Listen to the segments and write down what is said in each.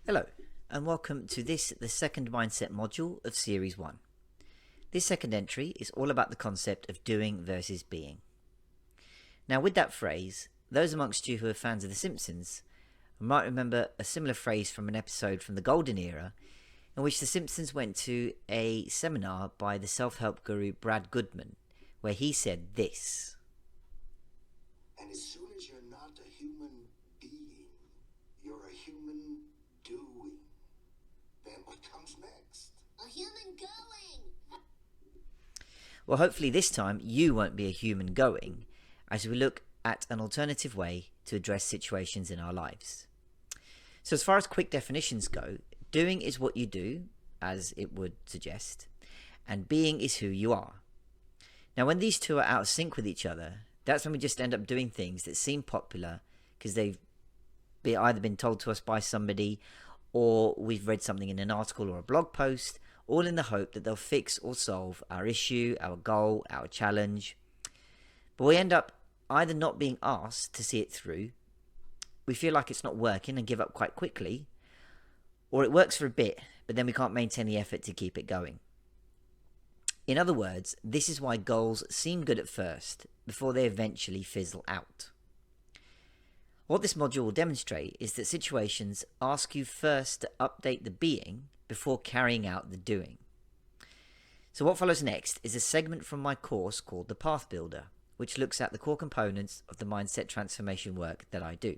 Hello, and welcome to the second mindset module of Series 1. This second entry is all about the concept of doing versus being. Now, with that phrase, those amongst you who are fans of The Simpsons might remember a similar phrase from an episode from the Golden Era in which The Simpsons went to a seminar by the self-help guru Brad Goodman, where he said this. And as soon as you're not a human being, you're a human doing. Then what comes next? A human going. Well, hopefully this time you won't be a human going, as we look at an alternative way to address situations in our lives. So as far as quick definitions go, doing is what you do, as it would suggest, and being is who you are. Now, when these two are out of sync with each other, that's when we just end up doing things that seem popular because they've either been told to us by somebody, or we've read something in an article or a blog post, all in the hope that they'll fix or solve our issue, our goal, our challenge. But we end up either not being asked to see it through, we feel like it's not working and give up quite quickly, or it works for a bit, but then we can't maintain the effort to keep it going. In other words, this is why goals seem good at first, before they eventually fizzle out. What this module will demonstrate is that situations ask you first to update the being before carrying out the doing. So what follows next is a segment from my course called The Path Builder, which looks at the core components of the mindset transformation work that I do.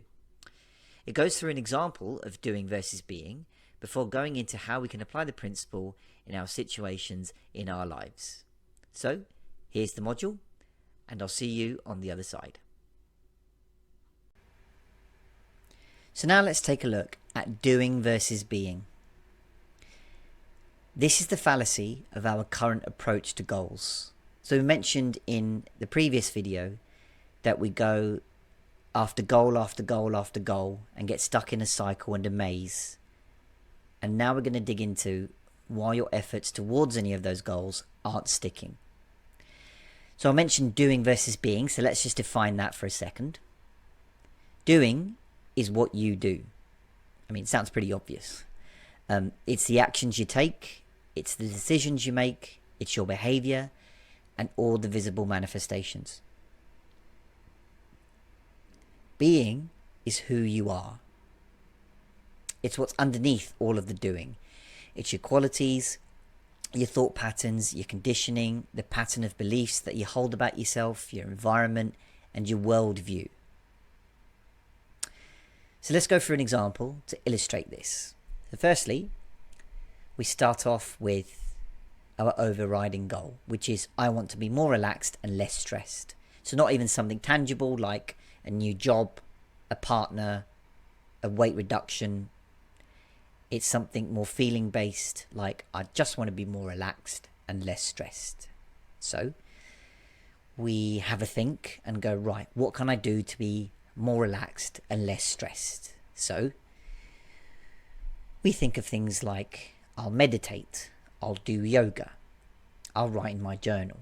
It goes through an example of doing versus being before going into how we can apply the principle in our situations in our lives. So here's the module, and I'll see you on the other side. So now let's take a look at doing versus being. This is the fallacy of our current approach to goals. So we mentioned in the previous video that we go after goal after goal after goal and get stuck in a cycle and a maze. And now we're going to dig into why your efforts towards any of those goals aren't sticking. So I mentioned doing versus being, so let's just define that for a second. Doing is what you do. I mean, it sounds pretty obvious. It's the actions you take, it's the decisions you make, it's your behaviour, and all the visible manifestations. Being is who you are. It's what's underneath all of the doing. It's your qualities, your thought patterns, your conditioning, the pattern of beliefs that you hold about yourself, your environment, and your worldview. So let's go for an example to illustrate this. So firstly, we start off with our overriding goal, which is I want to be more relaxed and less stressed. So not even something tangible like a new job, a partner, a weight reduction. It's something more feeling based, like I just want to be more relaxed and less stressed. So we have a think and go, right, what can I do to be more relaxed and less stressed? So we think of things like I'll meditate, I'll do yoga, I'll write in my journal.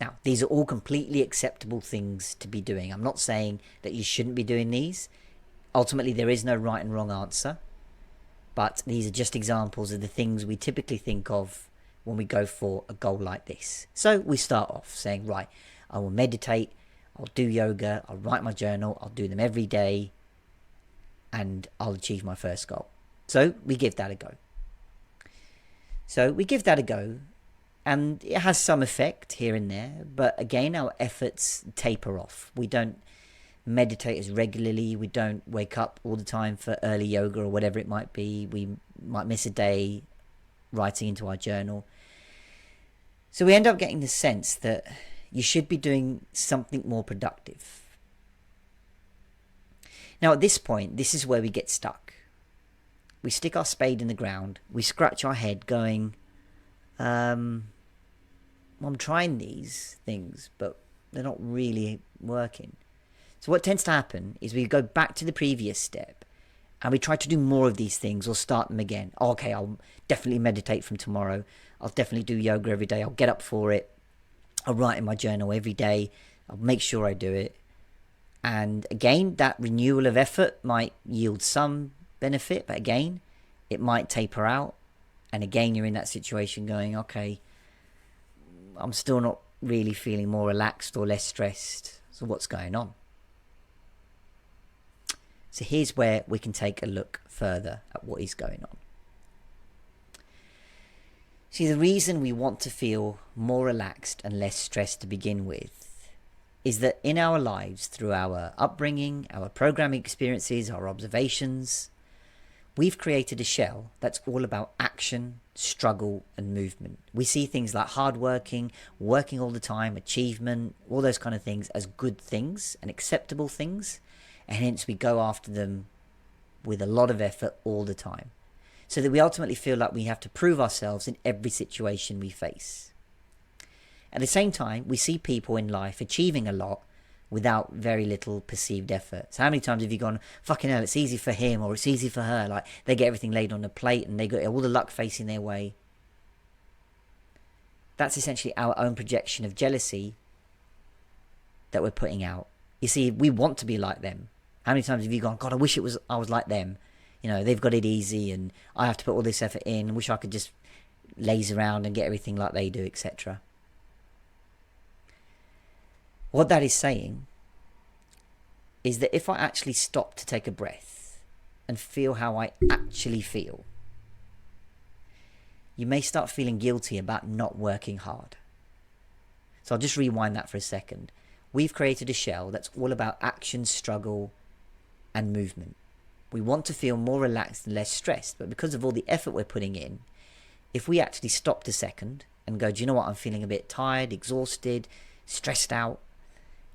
Now, these are all completely acceptable things to be doing. I'm not saying that you shouldn't be doing these. Ultimately, there is no right and wrong answer. But these are just examples of the things we typically think of when we go for a goal like this. So we start off saying, right, I will meditate, I'll do yoga, I'll write my journal, I'll do them every day, and I'll achieve my first goal. So we give that a go. And it has some effect here and there, but again, our efforts taper off. We don't meditate as regularly, we don't wake up all the time for early yoga or whatever it might be. We might miss a day writing into our journal. So we end up getting the sense that you should be doing something more productive. Now at this point, this is where we get stuck. We stick our spade in the ground, we scratch our head going, I'm trying these things, but they're not really working. So what tends to happen is we go back to the previous step and we try to do more of these things or start them again. Oh, okay, I'll definitely meditate from tomorrow. I'll definitely do yoga every day. I'll get up for it. I'll write in my journal every day. I'll make sure I do it. And again, that renewal of effort might yield some benefit, but again, it might taper out. And again, you're in that situation going, okay, I'm still not really feeling more relaxed or less stressed. So what's going on? So here's where we can take a look further at what is going on. See, the reason we want to feel more relaxed and less stressed to begin with is that in our lives, through our upbringing, our programming experiences, our observations, we've created a shell that's all about action, struggle, and movement. We see things like hardworking, working all the time, achievement, all those kind of things as good things and acceptable things, and hence we go after them with a lot of effort all the time, so that we ultimately feel like we have to prove ourselves in every situation we face. At the same time, we see people in life achieving a lot without very little perceived effort. So how many times have you gone, fucking hell, it's easy for him or it's easy for her, like they get everything laid on the plate and they got all the luck facing their way. That's essentially our own projection of jealousy that we're putting out. You see, we want to be like them. How many times have you gone, God, I wish I was like them. You know, they've got it easy and I have to put all this effort in. I wish I could just laze around and get everything like they do, etc. What that is saying is that if I actually stop to take a breath and feel how I actually feel, you may start feeling guilty about not working hard. So I'll just rewind that for a second. We've created a shell that's all about action, struggle, and movement. We want to feel more relaxed and less stressed, but because of all the effort we're putting in, if we actually stopped a second and go, do you know what, I'm feeling a bit tired, exhausted, stressed out,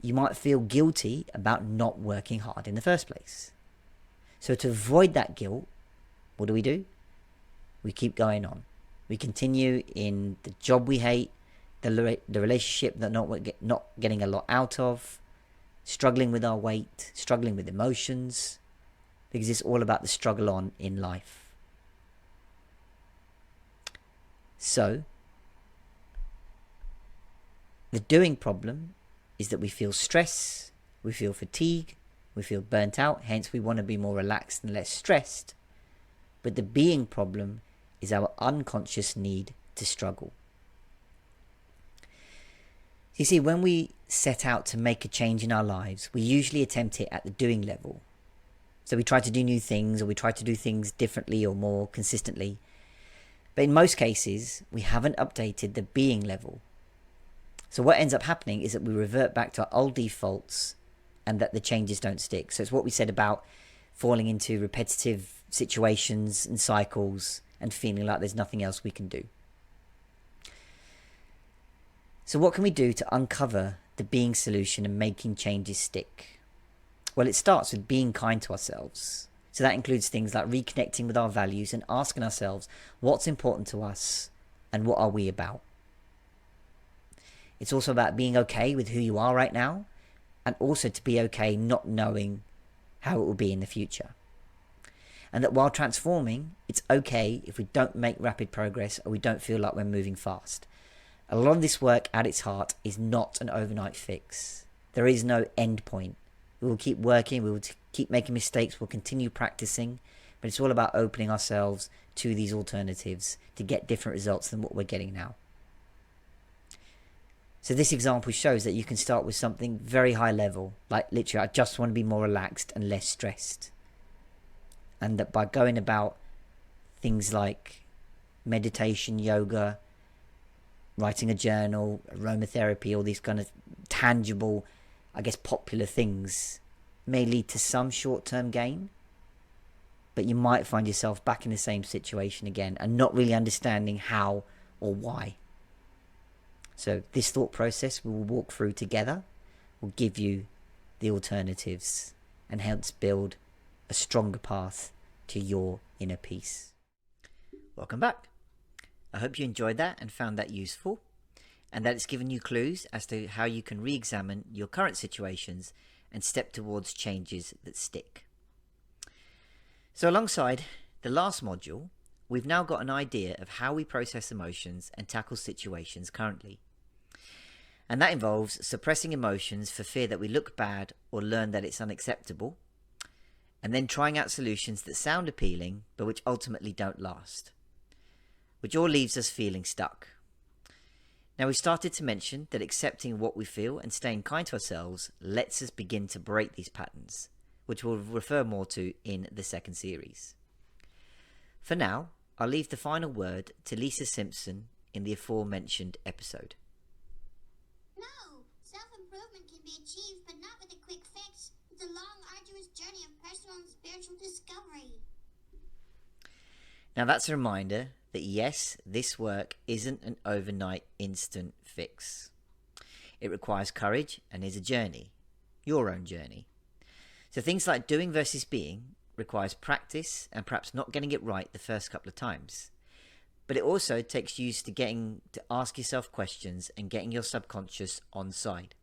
you might feel guilty about not working hard in the first place. So to avoid that guilt, what do? We keep going on. We continue in the job we hate, the relationship that not getting a lot out of, struggling with our weight, struggling with emotions, because it's all about the struggle on in life. So the doing problem is that we feel stress, we feel fatigue, we feel burnt out, hence we want to be more relaxed and less stressed. But the being problem is our unconscious need to struggle. You see, when we set out to make a change in our lives, we usually attempt it at the doing level. So we try to do new things, or we try to do things differently or more consistently. But in most cases, we haven't updated the being level. So what ends up happening is that we revert back to our old defaults and that the changes don't stick. So it's what we said about falling into repetitive situations and cycles and feeling like there's nothing else we can do. So what can we do to uncover the being solution and making changes stick? Well, it starts with being kind to ourselves. So that includes things like reconnecting with our values and asking ourselves what's important to us and what are we about. It's also about being okay with who you are right now, and also to be okay not knowing how it will be in the future. And that while transforming, it's okay if we don't make rapid progress or we don't feel like we're moving fast. A lot of this work at its heart is not an overnight fix. There is no end point. We will keep working, we will keep making mistakes, we'll continue practicing, but it's all about opening ourselves to these alternatives to get different results than what we're getting now. So this example shows that you can start with something very high level, like literally, I just want to be more relaxed and less stressed. And that by going about things like meditation, yoga, writing a journal, aromatherapy, all these kind of tangible, I guess, popular things may lead to some short-term gain, but you might find yourself back in the same situation again and not really understanding how or why. So this thought process we will walk through together will give you the alternatives and helps build a stronger path to your inner peace. Welcome back. I hope you enjoyed that and found that useful, and that it's given you clues as to how you can re-examine your current situations and step towards changes that stick. So alongside the last module, we've now got an idea of how we process emotions and tackle situations currently. And that involves suppressing emotions for fear that we look bad or learn that it's unacceptable, and then trying out solutions that sound appealing but which ultimately don't last, which all leaves us feeling stuck. Now, we started to mention that accepting what we feel and staying kind to ourselves lets us begin to break these patterns, which we'll refer more to in the second series. For now, I'll leave the final word to Lisa Simpson in the aforementioned episode. No, self-improvement can be achieved, but not with a quick fix. It's a long, arduous journey of personal and spiritual discovery. Now, that's a reminder that yes, this work isn't an overnight instant fix. It requires courage and is a journey, your own journey. So things like doing versus being requires practice and perhaps not getting it right the first couple of times. But it also takes you to getting to ask yourself questions and getting your subconscious on side.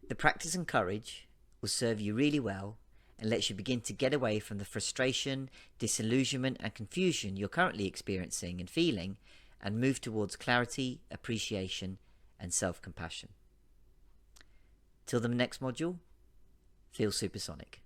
The practice and courage will serve you really well and lets you begin to get away from the frustration, disillusionment and confusion you're currently experiencing and feeling, and move towards clarity, appreciation and self-compassion. Till the next module, feel supersonic.